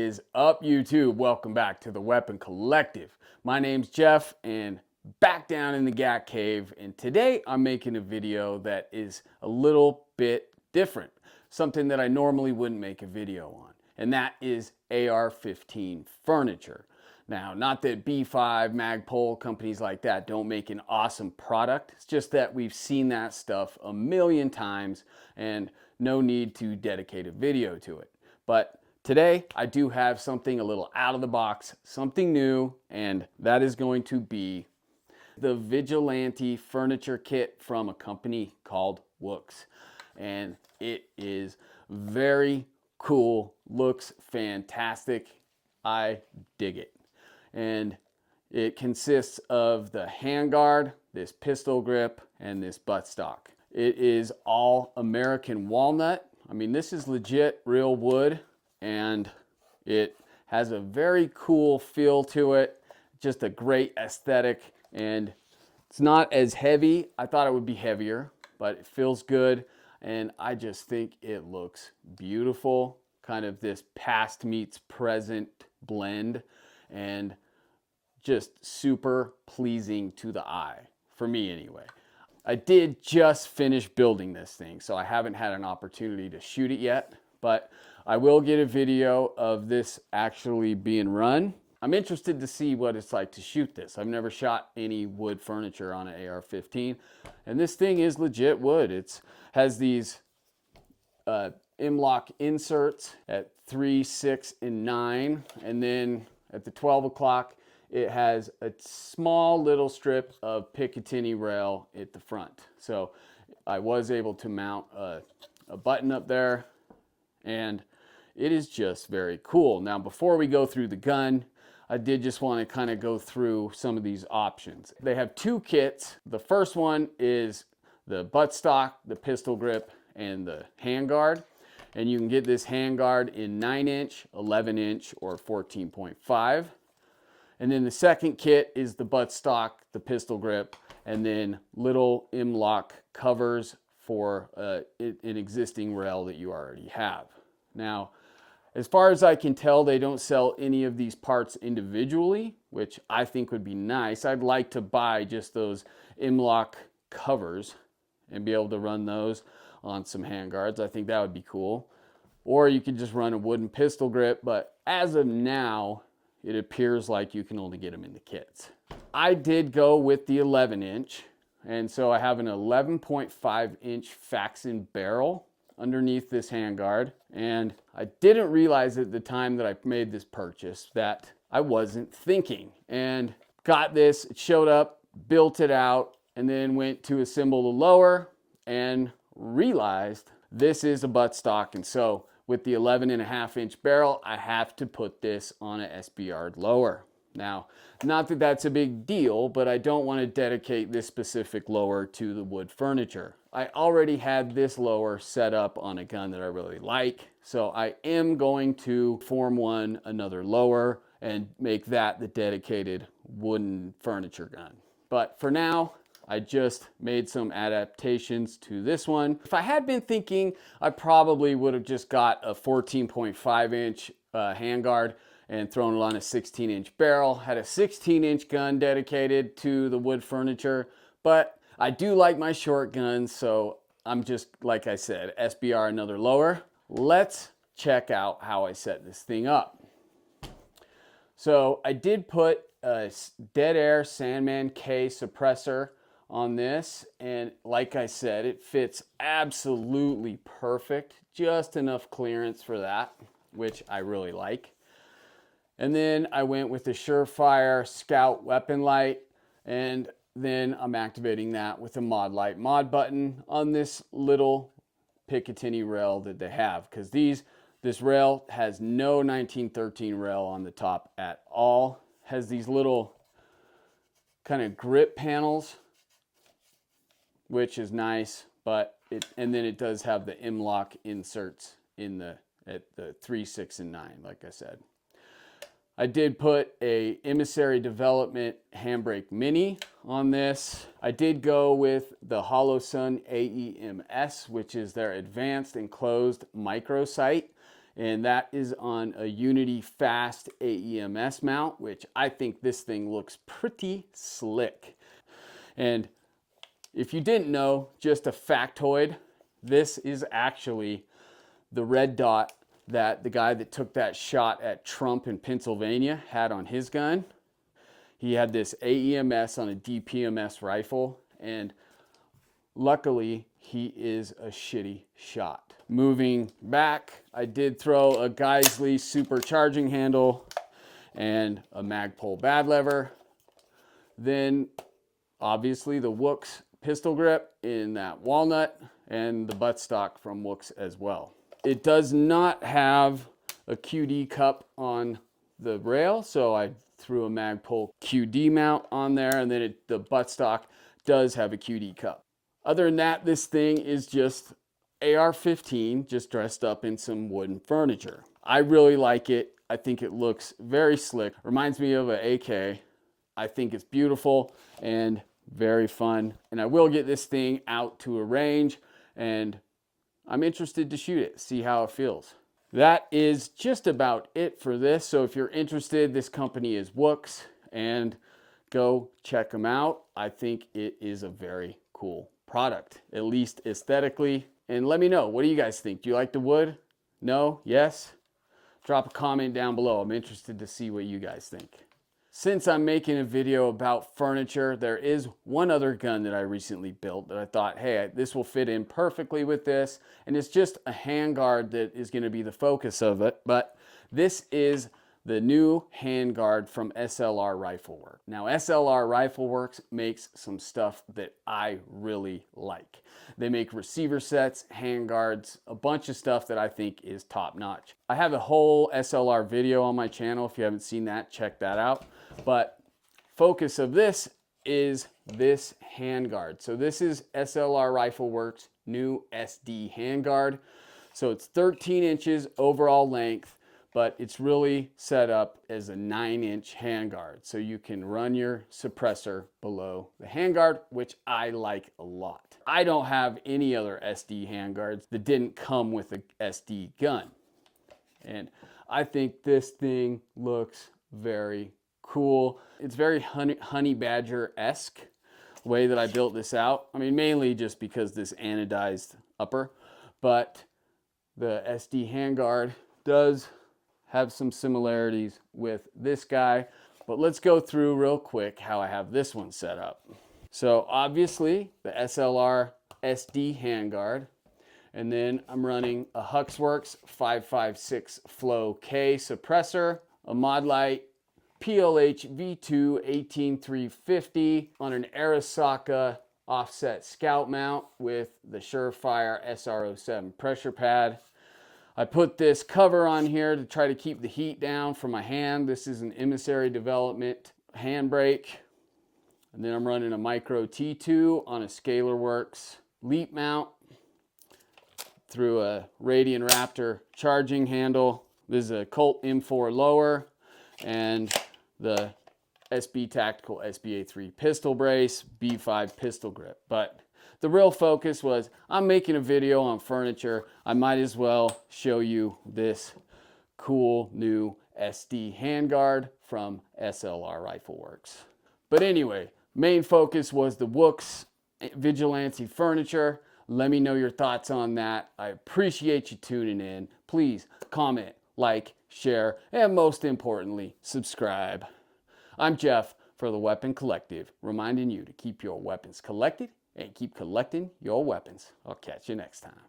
is up, YouTube? Welcome back to the Weapon Collective. My name's Jeff and back down in the Gat Cave, and today I'm making a video that is a little bit different. Something that I normally wouldn't make a video on, and that is AR-15 furniture. Now, not that B5, Magpul, companies like that don't make an awesome product. It's just that we've seen that stuff a million times and no need to dedicate a video to it. But today, I do have something a little out of the box, something new, and that is going to be the Vigilante furniture kit from a company called Woox. And it is very cool, looks fantastic. I dig it. And it consists of the handguard, this pistol grip, and this buttstock. It is all American walnut. I mean, this is legit real wood, and it has a very cool feel to it. Just a great aesthetic, and it's not as heavy. I thought it would be heavier, but it feels good, and I just think it looks beautiful. Kind of this past meets present blend, and just super pleasing to the eye, for me anyway. I did just finish building this thing, so I haven't had an opportunity to shoot it yet, but I will get a video of this actually being run. I'm interested to see what it's like to shoot this. I've never shot any wood furniture on an AR-15, and this thing is legit wood. It has these M-lock inserts at 3, 6, and 9, and then at the 12 o'clock, it has a small little strip of Picatinny rail at the front. So I was able to mount a button up there, and it is just very cool. Now, before we go through the gun, I did just want to kind of go through some of these options. They have two kits. The first one is the buttstock, the pistol grip, and the handguard. And you can get this handguard in 9-inch, 11-inch, or 14.5. And then the second kit is the buttstock, the pistol grip, and then little M-lock covers for an existing rail that you already have. Now, as far as I can tell, they don't sell any of these parts individually, which I think would be nice. I'd like to buy just those M-lock covers and be able to run those on some handguards. I think that would be cool. Or you could just run a wooden pistol grip, but as of now, it appears like you can only get them in the kits. I did go with the 11-inch, and so I have an 11.5-inch Faxon barrel underneath this handguard, and I didn't realize at the time that I made this purchase that I wasn't thinking, and got this. It showed up, built it out, and then went to assemble the lower and realized this is a buttstock, and so with the 11.5-inch barrel, I have to put this on an SBR lower. Now, not that that's a big deal, but I don't want to dedicate this specific lower to the wood furniture. I already had this lower set up on a gun that I really like, so I am going to form another lower and make that the dedicated wooden furniture gun. But for now, I just made some adaptations to this one. If I had been thinking, I probably would have just got a 14.5-inch handguard and thrown it on a 16-inch barrel. Had a 16-inch gun dedicated to the wood furniture, but I do like my short guns, so I'm just, like I said, SBR another lower. Let's check out how I set this thing up. So I did put a Dead Air Sandman K suppressor on this, and like I said, it fits absolutely perfect. Just enough clearance for that, which I really like. And then I went with the Surefire Scout weapon light, and then I'm activating that with a mod light mod button on this little Picatinny rail that they have, because this rail has no 1913 rail on the top at all. Has these little kind of grip panels, which is nice, but and then it does have the M-lock inserts at the 3, 6, and 9, like I said. I did put a Emissary Development Handbrake Mini on this. I did go with the HoloSun AEMS, which is their advanced enclosed micro sight. and that is on a Unity Fast AEMS mount, which I think this thing looks pretty slick. And if you didn't know, just a factoid, this is actually the red dot that the guy that took that shot at Trump in Pennsylvania had on his gun. He had this AEMS on a DPMS rifle, and luckily he is a shitty shot. Moving back, I did throw a Geisley supercharging handle and a Magpul bad lever. Then obviously the Woox pistol grip in that walnut, and the buttstock from Woox as well. It does not have a QD cup on the rail, so I threw a Magpul QD mount on there, and then the buttstock does have a QD cup. Other than that, this thing is just AR-15 just dressed up in some wooden furniture. I really like it. I think it looks very slick. Reminds me of an AK. I think it's beautiful and very fun. And I will get this thing out to a range, and I'm interested to shoot it, see how it feels. That is just about it for this. So if you're interested, this company is Woox, and go check them out. I think it is a very cool product, at least aesthetically. And let me know, what do you guys think? Do you like the wood? No? Yes? Drop a comment down below. I'm interested to see what you guys think. Since I'm making a video about furniture, there is one other gun that I recently built that I thought, hey, this will fit in perfectly with this. And it's just a handguard that is going to be the focus of it. But this is the new handguard from SLR Rifle Works. Now, SLR Rifle Works makes some stuff that I really like. They make receiver sets, handguards, a bunch of stuff that I think is top notch. I have a whole SLR video on my channel. If you haven't seen that, check that out. But focus of this is this handguard. So this is SLR Rifle Works' new SD handguard. So it's 13 inches overall length, but it's really set up as a 9-inch handguard. So you can run your suppressor below the handguard, which I like a lot. I don't have any other SD handguards that didn't come with a SD gun. And I think this thing looks very cool. It's very honey badger-esque way that I built this out. I mean, mainly just because this anodized upper, but the SD handguard does have some similarities with this guy. But let's go through real quick how I have this one set up. So obviously the SLR SD handguard, and then I'm running a Huxworks 556 Flow K suppressor, a Modlite PLH V2 18350 on an Arisaka offset scout mount with the Surefire SR07 pressure pad. I put this cover on here to try to keep the heat down for my hand. This is an Emissary Development handbrake. And then I'm running a Micro T2 on a ScalarWorks leap mount through a Radian Raptor charging handle. This is a Colt M4 lower and the SB Tactical SBA3 pistol brace, B5 pistol grip. But the real focus was, I'm making a video on furniture. I might as well show you this cool new SD handguard from SLR Rifle Works. But anyway, main focus was the Woox Vigilante furniture. Let me know your thoughts on that. I appreciate you tuning in. Please comment, like, share, and most importantly, subscribe. I'm Jeff for the Weapon Collective, reminding you to keep your weapons collected and keep collecting your weapons. I'll catch you next time.